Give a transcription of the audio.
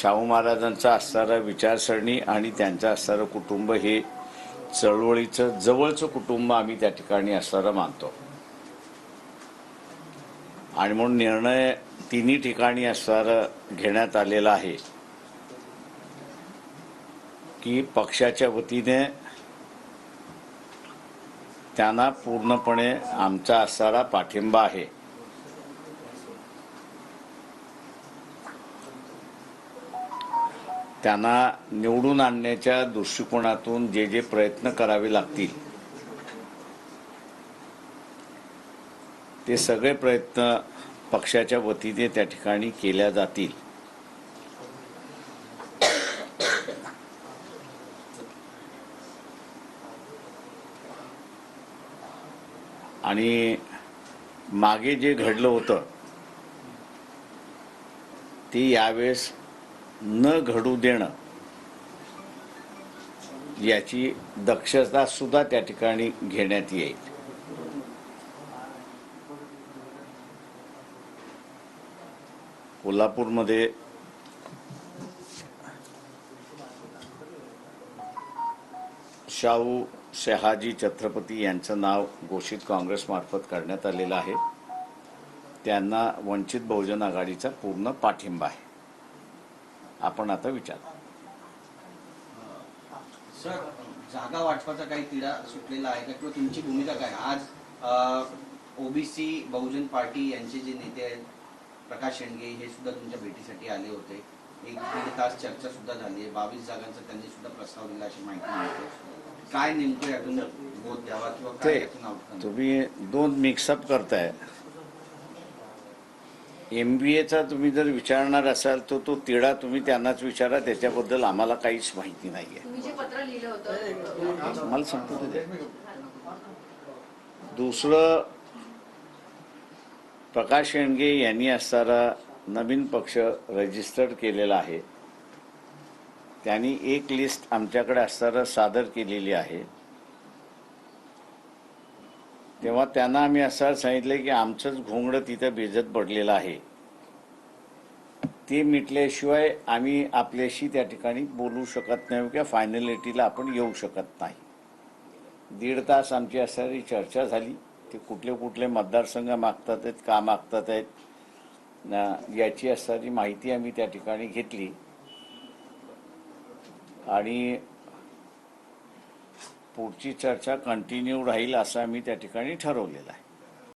शाहू महाराजांचा असणारा विचारसरणी आणि त्यांचं असणारं कुटुंब हे चळवळीचं जवळचं कुटुंब आम्ही त्या ठिकाणी असणारं मानतो. आणि म्हणून निर्णय तिन्ही ठिकाणी असणारं घेण्यात आलेला आहे की पक्षाच्या वतीने त्यांना पूर्णपणे आमचा असणारा पाठिंबा आहे. त्यांना निवडून आणण्याच्या दृष्टिकोनातून जे जे प्रयत्न करावे लागतील ते सगळे प्रयत्न पक्षाच्या वतीने त्या ठिकाणी केल्या जातील. आणि मागे जे घडलं होतं ते यावेळेस न घडू देणं याची दक्षता सुद्धा त्या ठिकाणी घेण्यात येईल. कोल्हापूरमध्ये शाहू शहाजी छत्रपती यांचं नाव घोषित काँग्रेसमार्फत करण्यात आलेलं आहे. त्यांना वंचित बहुजन आघाडीचा पूर्ण पाठिंबा आहे. आपण आता विचार सर, जागा वाटपाचा काही तिढा सुटलेला आहे का किंवा तुमची भूमिका काय? आज ओबीसी बहुजन पार्टी यांचे जे नेते आहेत प्रकाश शेंडगे हे सुद्धा तुमच्या भेटीसाठी आले होते. 1-1.5 तास चर्चा सुद्धा झाली आहे. 22 जागांचा त्यांनी सुद्धा प्रस्ताव दिला अशी माहिती मिळते. काय नेमकं यातून बोध द्यावा किंवा काय यातून आउटकम? तुम्ही दोन मिक्सअप करताय. MBAचा तुम्ही जर विचारणार असाल तर तो तिढा तुम्ही त्यांनाच विचारा, त्याच्याबद्दल आम्हाला काहीच माहिती नाहीये. तुम्ही जे पत्र लिहिलं होतं मला सांगतो ते. दुसरं, प्रकाश शेंडगे यांनी असणारा नवीन पक्ष रजिस्टर्ड केलेला आहे. त्यांनी एक लिस्ट आमच्याकडे असणारं सादर केलेली आहे. तेव्हा त्यांना आम्ही असं सांगितलं की आमचंच घोंगडं तिथं भिजत पडलेलं आहे, ते मिटल्याशिवाय आम्ही आपल्याशी त्या ठिकाणी बोलू शकत नाही किंवा फायनलिटीला आपण येऊ शकत नाही. 1.5 तास आमची असणारी चर्चा झाली. ते कुठले कुठले मतदारसंघ मागतात आहेत, का मागतात आहेत याची असणारी माहिती आम्ही त्या ठिकाणी घेतली आणि पुढची चर्चा कंटिन्यू राहील असं आम्ही त्या ठिकाणी ठरवलेलं आहे.